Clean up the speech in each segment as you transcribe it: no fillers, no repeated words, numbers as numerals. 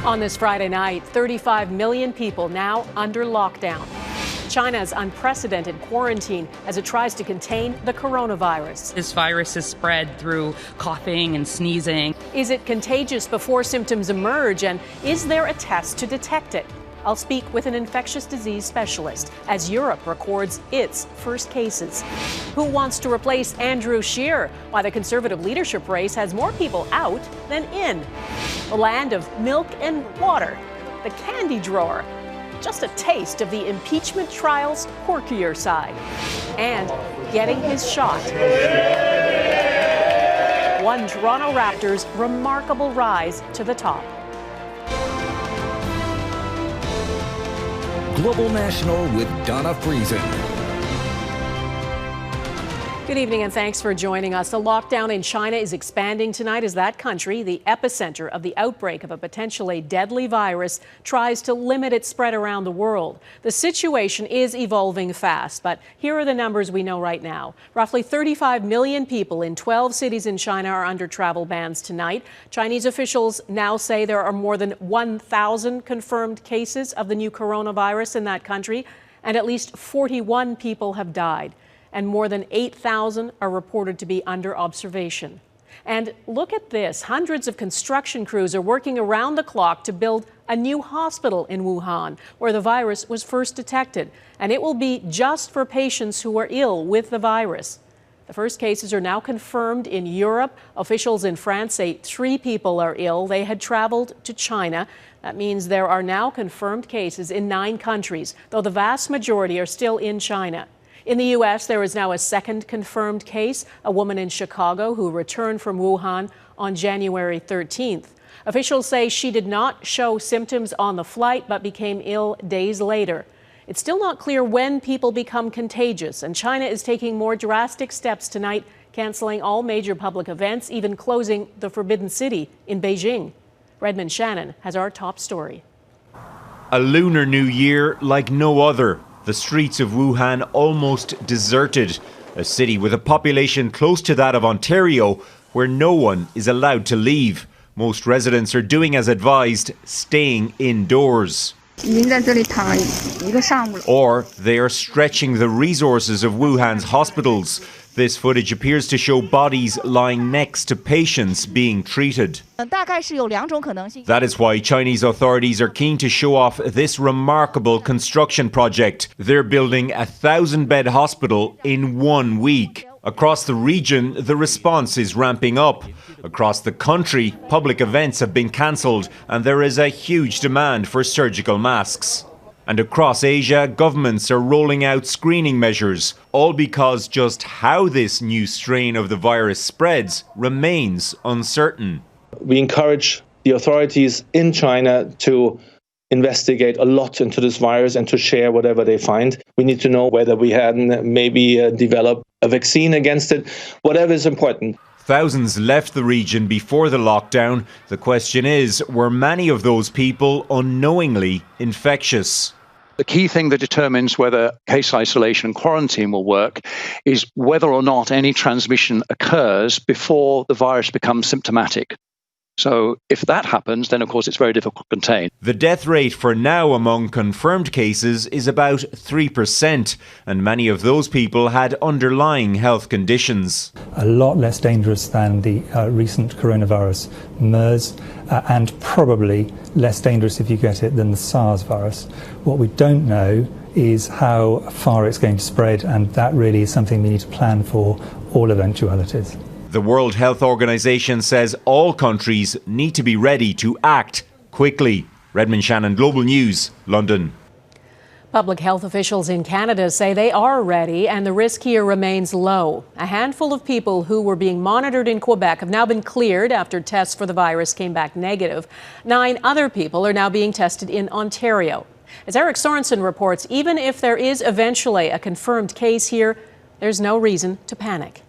On this Friday night, 35 million people now under lockdown. China's unprecedented quarantine as it tries to contain the coronavirus. This virus is spread through coughing and sneezing. Is it contagious before symptoms emerge, and is there a test to detect it? I'll speak with an infectious disease specialist as Europe records its first cases. Who wants to replace Andrew Scheer? Why the Conservative leadership race has more people out than in. The land of milk and water. The candy drawer. Just a taste of the impeachment trial's quirkier side. And getting his shot. One Toronto Raptors' remarkable rise to the top. Global National with Dawna Friesen. Good evening and thanks for joining us. The lockdown in China is expanding tonight as that country, the epicenter of the outbreak of a potentially deadly virus, tries to limit its spread around the world. The situation is evolving fast, but here are the numbers we know right now. Roughly 35 million people in 12 cities in China are under travel bans tonight. Chinese officials now say there are more than 1,000 confirmed cases of the new coronavirus in that country, and at least 41 people have died. And more than 8,000 are reported to be under observation. And look at this. Hundreds of construction crews are working around the clock to build a new hospital in Wuhan, where the virus was first detected. And it will be just for patients who are ill with the virus. The first cases are now confirmed in Europe. Officials in France say 3 people are ill. They had traveled to China. That means there are now confirmed cases in 9 countries, though the vast majority are still in China. In the U.S., there is now a second confirmed case, a woman in Chicago who returned from Wuhan on January 13th. Officials say she did not show symptoms on the flight but became ill days later. It's still not clear when people become contagious, and China is taking more drastic steps tonight, canceling all major public events, even closing the Forbidden City in Beijing. Redmond Shannon has our top story. A Lunar New Year like no other. The streets of Wuhan almost deserted, a city with a population close to that of Ontario, where no one is allowed to leave. Most residents are doing as advised, staying indoors. Or they are stretching the resources of Wuhan's hospitals. This footage appears to show bodies lying next to patients being treated. That is why Chinese authorities are keen to show off this remarkable construction project. They're building a 1,000-bed hospital in 1 week. Across the region, the response is ramping up. Across the country, public events have been cancelled, and there is a huge demand for surgical masks. And across Asia, governments are rolling out screening measures, all because just how this new strain of the virus spreads remains uncertain. We encourage the authorities in China to investigate a lot into this virus and to share whatever they find. We need to know whether we hadn't maybe developed a vaccine against it, whatever is important. Thousands left the region before the lockdown. The question is, were many of those people unknowingly infectious? The key thing that determines whether case isolation and quarantine will work is whether or not any transmission occurs before the virus becomes symptomatic. So if that happens, then of course it's very difficult to contain. The death rate for now among confirmed cases is about 3%, and many of those people had underlying health conditions. A lot less dangerous than the recent coronavirus MERS, and probably less dangerous if you get it than the SARS virus. What we don't know is how far it's going to spread, and that really is something we need to plan for all eventualities. The World Health Organization says all countries need to be ready to act quickly. Redmond Shannon, Global News, London. Public health officials in Canada say they are ready and the risk here remains low. A handful of people who were being monitored in Quebec have now been cleared after tests for the virus came back negative. 9 other people are now being tested in Ontario. As Eric Sorensen reports, even if there is eventually a confirmed case here, there's no reason to panic.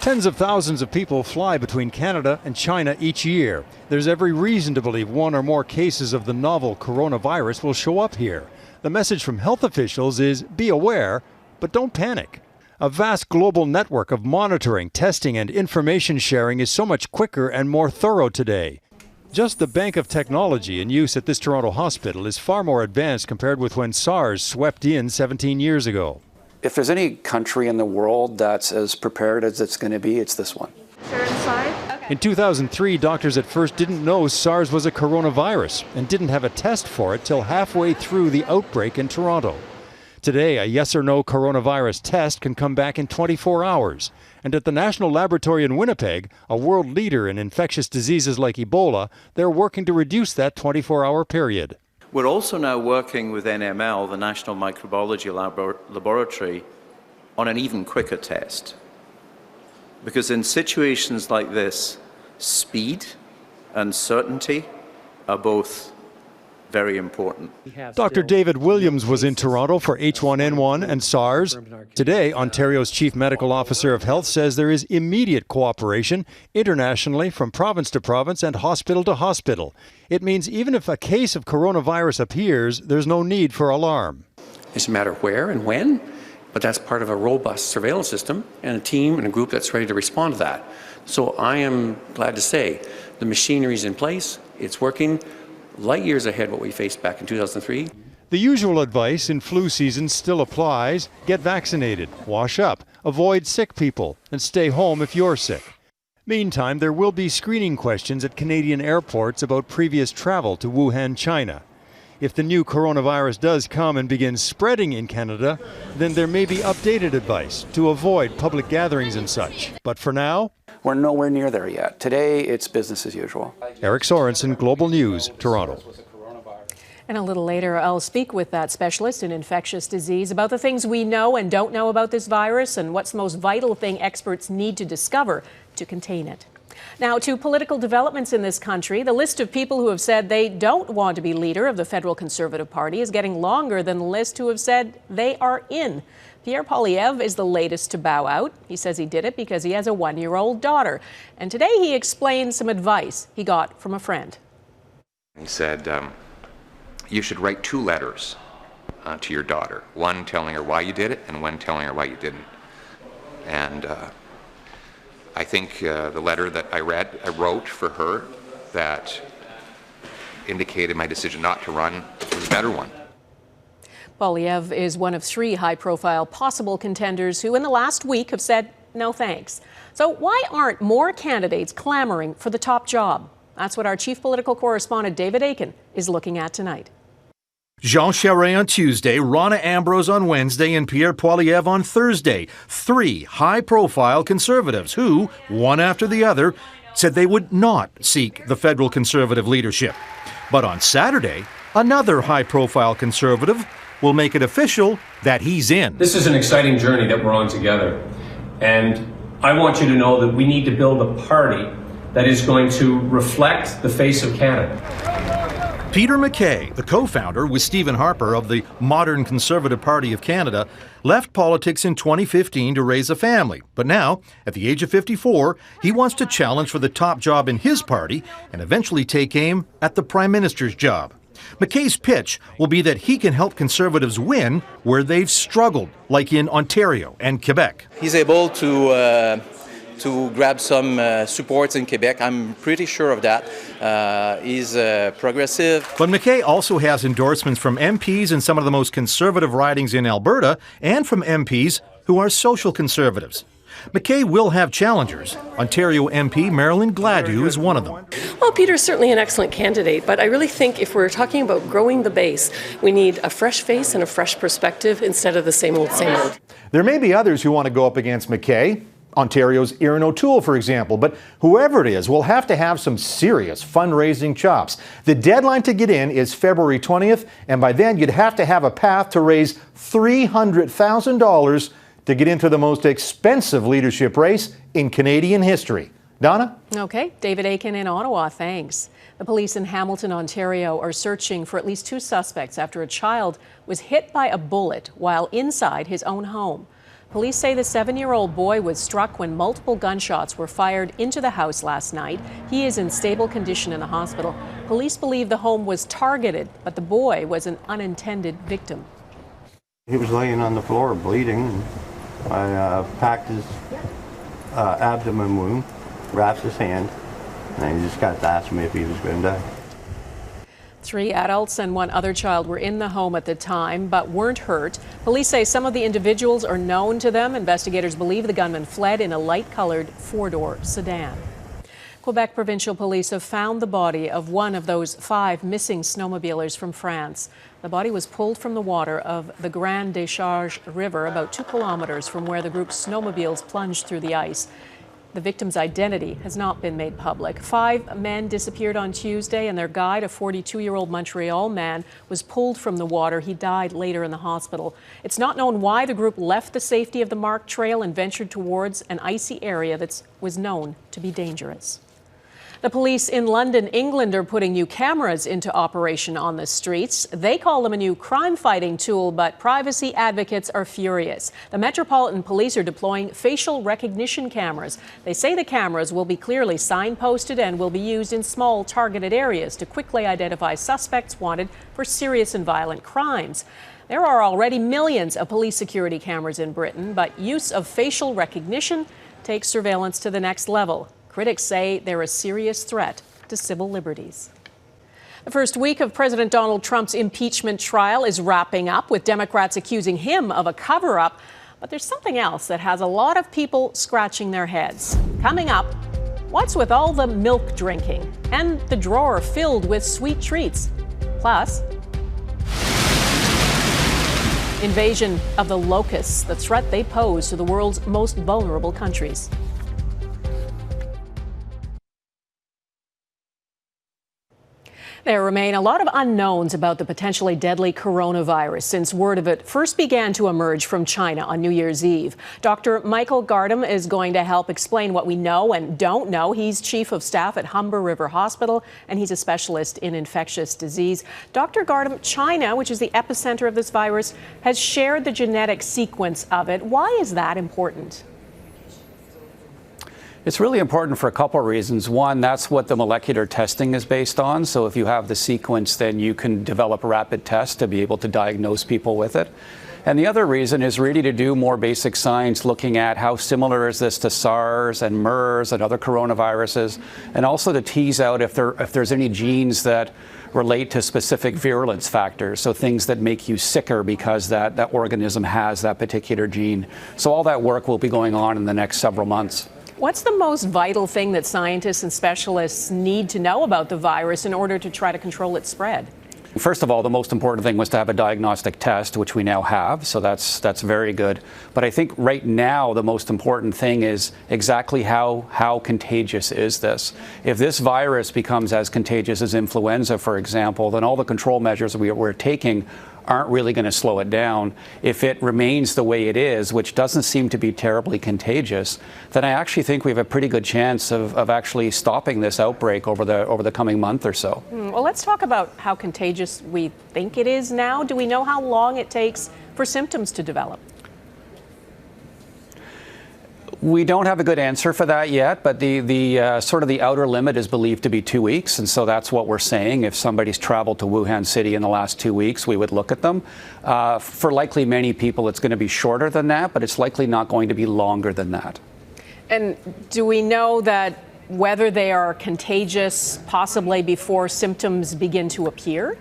Tens of thousands of people fly between Canada and China each year. There's every reason to believe 1 or more cases of the novel coronavirus will show up here. The message from health officials is be aware, but don't panic. A vast global network of monitoring, testing, and information sharing is so much quicker and more thorough today. Just the bank of technology in use at this Toronto hospital is far more advanced compared with when SARS swept in 17 years ago. If there's any country in the world that's as prepared as it's going to be, it's this one. In 2003, doctors at first didn't know SARS was a coronavirus and didn't have a test for it till halfway through the outbreak in Toronto. Today, a yes or no coronavirus test can come back in 24 hours. And at the National Laboratory in Winnipeg, a world leader in infectious diseases like Ebola, they're working to reduce that 24-hour period. We're also now working with NML, the National Microbiology Laboratory, on an even quicker test. Because in situations like this, speed and certainty are both very important. Dr. David Williams was in Toronto for H1N1 and SARS. Today, Ontario's Chief Medical Officer of Health says there is immediate cooperation internationally from province to province and hospital to hospital. It means even if a case of coronavirus appears, there's no need for alarm. It's a matter of where and when, but that's part of a robust surveillance system and a team and a group that's ready to respond to that. So I am glad to say the machinery is in place, it's working. Light years ahead what we faced back in 2003. The usual advice in flu season still applies. Get vaccinated, wash up, avoid sick people, and stay home if you're sick. Meantime, there will be screening questions at Canadian airports about previous travel to Wuhan, China. If the new coronavirus does come and begin spreading in Canada, then there may be updated advice to avoid public gatherings and such. But for now, We're nowhere near there yet. Today, it's business as usual. Eric Sorensen, Global News, Toronto. And a little later, I'll speak with that specialist in infectious disease about the things we know and don't know about this virus and what's the most vital thing experts need to discover to contain it. Now, to political developments in this country, the list of people who have said they don't want to be leader of the federal Conservative Party is getting longer than the list who have said they are in. Pierre Poilievre is the latest to bow out. He says he did it because he has a one-year-old daughter. And today he explained some advice he got from a friend. He said, you should write 2 letters to your daughter, one telling her why you did it and one telling her why you didn't. And I think the letter that I wrote for her that indicated my decision not to run was a better one. Poilievre is one of 3 high-profile possible contenders who in the last week have said no thanks. So why aren't more candidates clamoring for the top job? That's what our chief political correspondent David Akin is looking at tonight. Jean Charest on Tuesday, Rona Ambrose on Wednesday, and Pierre Poilievre on Thursday. 3 high-profile Conservatives who, one after the other, said they would not seek the federal Conservative leadership. But on Saturday, another high-profile Conservative will make it official that he's in. This is an exciting journey that we're on together. And I want you to know that we need to build a party that is going to reflect the face of Canada. Peter MacKay, the co-founder with Stephen Harper of the Modern Conservative Party of Canada, left politics in 2015 to raise a family. But now, at the age of 54, he wants to challenge for the top job in his party and eventually take aim at the Prime Minister's job. MacKay's pitch will be that he can help Conservatives win where they've struggled, like in Ontario and Quebec. He's able to grab some supports in Quebec. I'm pretty sure of that. He's progressive. But MacKay also has endorsements from MPs in some of the most conservative ridings in Alberta and from MPs who are social conservatives. MacKay will have challengers. Ontario MP Marilyn Gladue is one of them. Well, Peter's certainly an excellent candidate, but I really think if we're talking about growing the base, we need a fresh face and a fresh perspective instead of the same old, same old. There may be others who want to go up against MacKay. Ontario's Erin O'Toole, for example. But whoever it is will have to have some serious fundraising chops. The deadline to get in is February 20th, and by then you'd have to have a path to raise $300,000 to get into the most expensive leadership race in Canadian history. Dawna? Okay, David Akin in Ottawa, thanks. The police in Hamilton, Ontario are searching for at least 2 suspects after a child was hit by a bullet while inside his own home. Police say the 7-year-old boy was struck when multiple gunshots were fired into the house last night. He is in stable condition in the hospital. Police believe the home was targeted, but the boy was an unintended victim. He was laying on the floor bleeding. I packed his abdomen wound, wrapped his hand, And he just got to ask me if he was going to die. 3 adults and 1 other child were in the home at the time, but weren't hurt. Police say some of the individuals are known to them. Investigators believe the gunman fled in a light-colored 4-door sedan. Quebec Provincial Police have found the body of one of those 5 missing snowmobilers from France. The body was pulled from the water of the Grande Décharge River, about 2 kilometers from where the group's snowmobiles plunged through the ice. The victim's identity has not been made public. 5 men disappeared on Tuesday, and their guide, a 42-year-old Montreal man, was pulled from the water. He died later in the hospital. It's not known why the group left the safety of the marked trail and ventured towards an icy area that was known to be dangerous. The police in London, England, are putting new cameras into operation on the streets. They call them a new crime-fighting tool, but privacy advocates are furious. The Metropolitan Police are deploying facial recognition cameras. They say the cameras will be clearly signposted and will be used in small, targeted areas to quickly identify suspects wanted for serious and violent crimes. There are already millions of police security cameras in Britain, but use of facial recognition takes surveillance to the next level. Critics say they're a serious threat to civil liberties. The first week of President Donald Trump's impeachment trial is wrapping up, with Democrats accusing him of a cover-up. But there's something else that has a lot of people scratching their heads. Coming up, what's with all the milk drinking and the drawer filled with sweet treats? Plus, invasion of the Locusts, the threat they pose to the world's most vulnerable countries. There remain a lot of unknowns about the potentially deadly coronavirus since word of it first began to emerge from China on New Year's Eve. Dr. Michael Gardam is going to help explain what we know and don't know. He's chief of staff at Humber River Hospital, and he's a specialist in infectious disease. Dr. Gardam, China, which is the epicenter of this virus, has shared the genetic sequence of it. Why is that important? It's really important for a couple of reasons. One, that's what the molecular testing is based on. So if you have the sequence, then you can develop a rapid test to be able to diagnose people with it. And the other reason is really to do more basic science, looking at how similar is this to SARS and MERS and other coronaviruses, and also to tease out if there's any genes that relate to specific virulence factors, so things that make you sicker because that organism has that particular gene. So all that work will be going on in the next several months. What's the most vital thing that scientists and specialists need to know about the virus in order to try to control its spread? First of all, the most important thing was to have a diagnostic test, which we now have, so that's very good. But I think right now the most important thing is exactly how contagious is this. If this virus becomes as contagious as influenza, for example, then all the control measures we're taking aren't really going to slow it down. If it remains the way it is, which doesn't seem to be terribly contagious, then I actually think we have a pretty good chance of actually stopping this outbreak over the coming month or so. Well, let's talk about how contagious we think it is now. Do we know how long it takes for symptoms to develop? We don't have a good answer for that yet, but the sort of the outer limit is believed to be 2 weeks, and so that's what we're saying. If somebody's traveled to Wuhan City in the last 2 weeks, we would look at them. For likely many people, it's going to be shorter than that, but it's likely not going to be longer than that. And do we know that whether they are contagious possibly before symptoms begin to appear?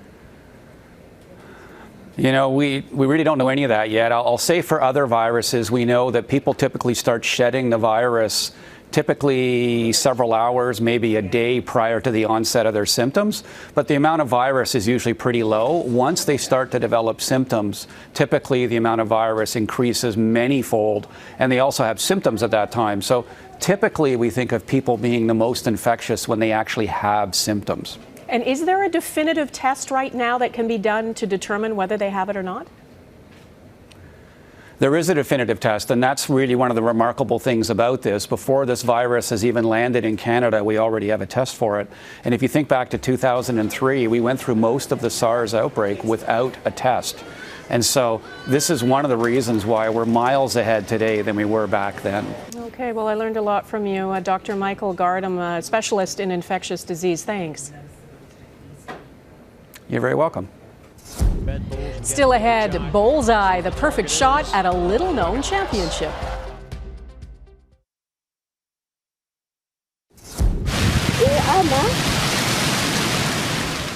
You know, we really don't know any of that yet. I'll say for other viruses, we know that people typically start shedding the virus typically several hours, maybe a day prior to the onset of their symptoms. But the amount of virus is usually pretty low. Once they start to develop symptoms, typically the amount of virus increases manyfold, and they also have symptoms at that time. So typically we think of people being the most infectious when they actually have symptoms. And is there a definitive test right now that can be done to determine whether they have it or not? There is a definitive test, and that's really one of the remarkable things about this. Before this virus has even landed in Canada, we already have a test for it. And if you think back to 2003, we went through most of the SARS outbreak without a test. And so this is one of the reasons why we're miles ahead today than we were back then. Okay, well, I learned a lot from you. Dr. Michael Gardam, a specialist in infectious disease. Thanks. You're very welcome. Still ahead, Bullseye, the perfect shot at a little-known championship.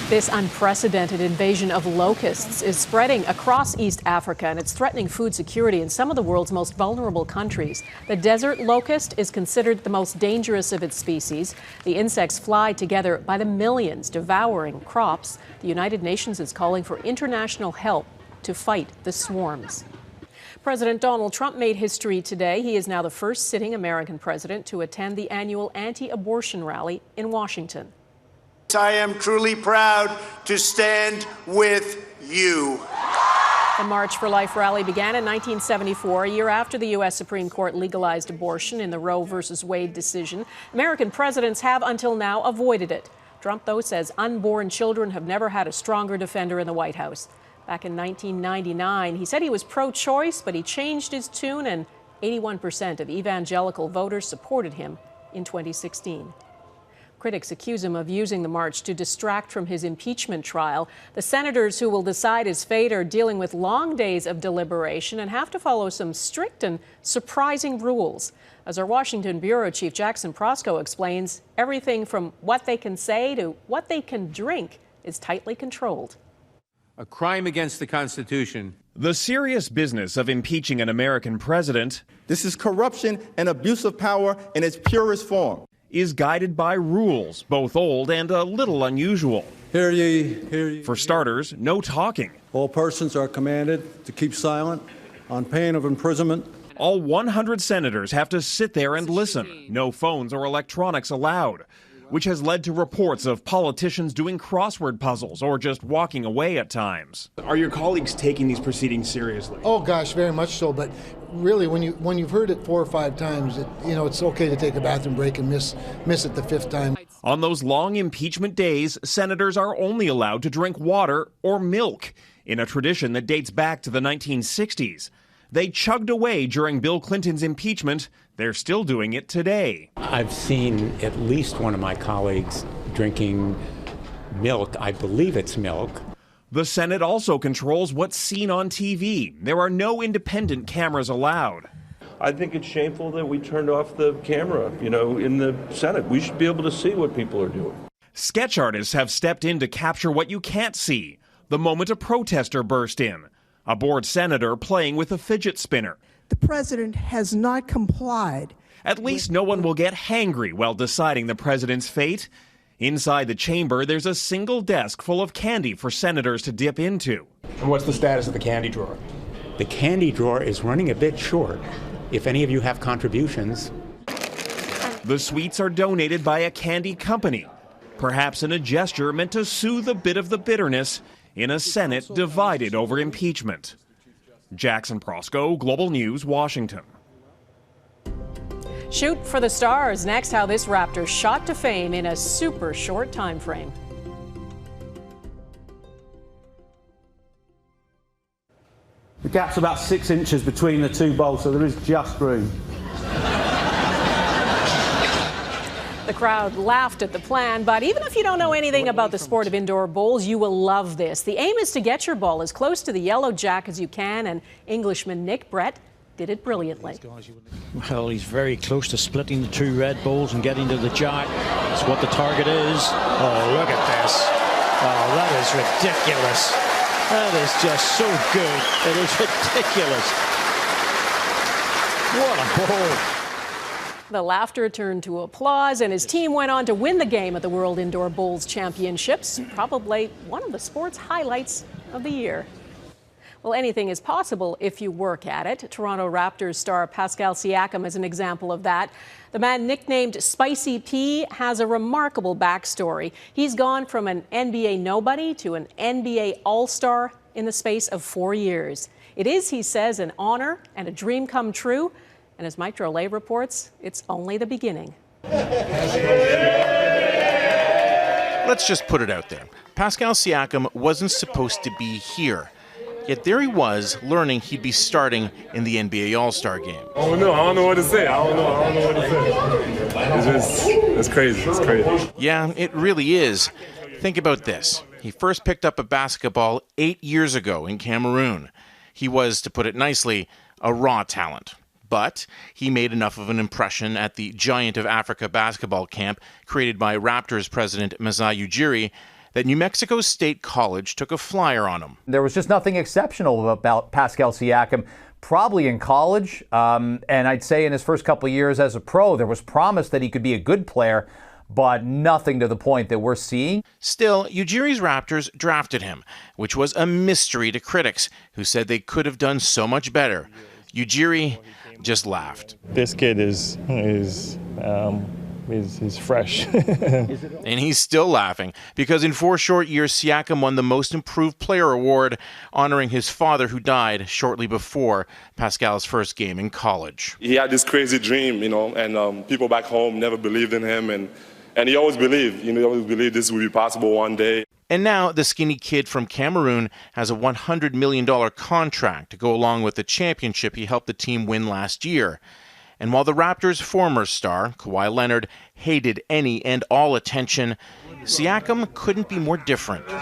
This unprecedented invasion of locusts is spreading across East Africa, and it's threatening food security in some of the world's most vulnerable countries. The desert locust is considered the most dangerous of its species. The insects fly together by the millions, devouring crops. The United Nations is calling for international help to fight the swarms. President Donald Trump made history today. He is now the first sitting American president to attend the annual anti-abortion rally in Washington. I am truly proud to stand with you. The March for Life rally began in 1974, a year after the U.S. Supreme Court legalized abortion in the Roe v. Wade decision. American presidents have until now avoided it. Trump, though, says unborn children have never had a stronger defender in the White House. Back in 1999, he said he was pro-choice, but he changed his tune, and 81% of evangelical voters supported him in 2016. Critics accuse him of using the march to distract from his impeachment trial. The senators who will decide his fate are dealing with long days of deliberation and have to follow some strict and surprising rules. As our Washington bureau chief Jackson Prosco explains, everything from what they can say to what they can drink is tightly controlled. A crime against the Constitution. The serious business of impeaching an American president. This is corruption and abuse of power in its purest form. Is guided by rules, both old and a little unusual. Hear ye, hear ye. For starters, no talking. All persons are commanded to keep silent on pain of imprisonment. All 100 senators have to sit there and listen. No phones or electronics allowed, which has led to reports of politicians doing crossword puzzles or just walking away at times. Are your colleagues taking these proceedings seriously? Oh gosh, very much so. But really, when you've heard it 4 or 5 times, it's okay to take a bathroom break and miss it the 5th time. On those long impeachment days, senators are only allowed to drink water or milk, in a tradition that dates back to the 1960s. They chugged away during Bill Clinton's impeachment. They're still doing it today. I've seen at least one of my colleagues drinking milk. I believe it's milk. The Senate also controls what's seen on TV. There are no independent cameras allowed. I think it's shameful that we turned off the camera, in the Senate. We should be able to see what people are doing. Sketch artists have stepped in to capture what you can't see. The moment a protester burst in. A bored senator playing with a fidget spinner. The president has not complied. At least no one will get hangry while deciding the president's fate. Inside the chamber, there's a single desk full of candy for senators to dip into. And what's the status of the candy drawer? The candy drawer is running a bit short. If any of you have contributions. The sweets are donated by a candy company, perhaps in a gesture meant to soothe a bit of the bitterness in a Senate divided over impeachment. Jackson Prosco, Global News, Washington. Shoot for the stars. Next, how this Raptor shot to fame in a super short time frame. The gap's about 6 inches between the two bowls, so there is just room. The crowd laughed at the plan, but even if you don't know anything about the sport of indoor bowls, you will love this. The aim is to get your ball as close to the yellow jack as you can, and Englishman Nick Brett did it brilliantly. Well, he's very close to splitting the 2 red balls and getting to the jack. That's what the target is. Oh, look at this. Oh, that is ridiculous. That is just so good. It is ridiculous. What a ball. The laughter turned to applause, and his team went on to win the game at the World Indoor Bowls Championships, probably one of the sport's highlights of the year. Well, anything is possible if you work at it. Toronto Raptors star Pascal Siakam is an example of that. The man nicknamed Spicy P has a remarkable backstory. He's gone from an NBA nobody to an NBA All-Star in the space of 4 years. It is, he says, an honor and a dream come true. And as Mike Drolet reports, it's only the beginning. Let's just put it out there. Pascal Siakam wasn't supposed to be here. Yet there he was, learning he'd be starting in the NBA All-Star game. I don't know what to say. I don't know what to say. It's crazy. It's crazy. Yeah, it really is. Think about this. He first picked up a basketball 8 years ago in Cameroon. He was, to put it nicely, a raw talent. But he made enough of an impression at the Giant of Africa basketball camp created by Raptors president Masai Ujiri that New Mexico State College took a flyer on him. There was just nothing exceptional about Pascal Siakam, probably in college, and I'd say in his first couple of years as a pro. There was promise that he could be a good player, but nothing to the point that we're seeing. Still, Ujiri's Raptors drafted him, which was a mystery to critics who said they could have done so much better. Ujiri just laughed. This kid is fresh. And he's still laughing because in 4 short years, Siakam won the Most Improved Player award, honoring his father who died shortly before Pascal's first game in college. He had this crazy dream, and people back home never believed in him, and he always believed, he always believed this would be possible one day. And now the skinny kid from Cameroon has a $100 million contract to go along with the championship he helped the team win last year. And while the Raptors' former star, Kawhi Leonard, hated any and all attention, Siakam couldn't be more different. You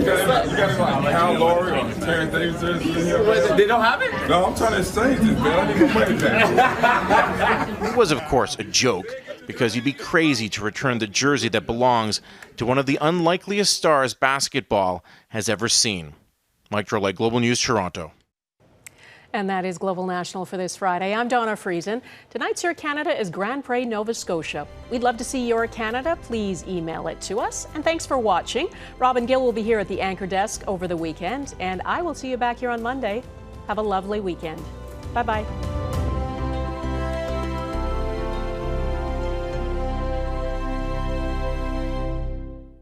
gotta go Hal Laurie or Terrence Davis. They don't have it? No, I'm trying to exchange this, man. I need my money back. It was, of course, a joke, because you'd be crazy to return the jersey that belongs to one of the unlikeliest stars basketball has ever seen. Mike Drolet, Global News, Toronto. And that is Global National for this Friday. I'm Dawna Friesen. Tonight's Your Canada is Grand Prix, Nova Scotia. We'd love to see your Canada. Please email it to us. And thanks for watching. Robin Gill will be here at the anchor desk over the weekend. And I will see you back here on Monday. Have a lovely weekend. Bye-bye.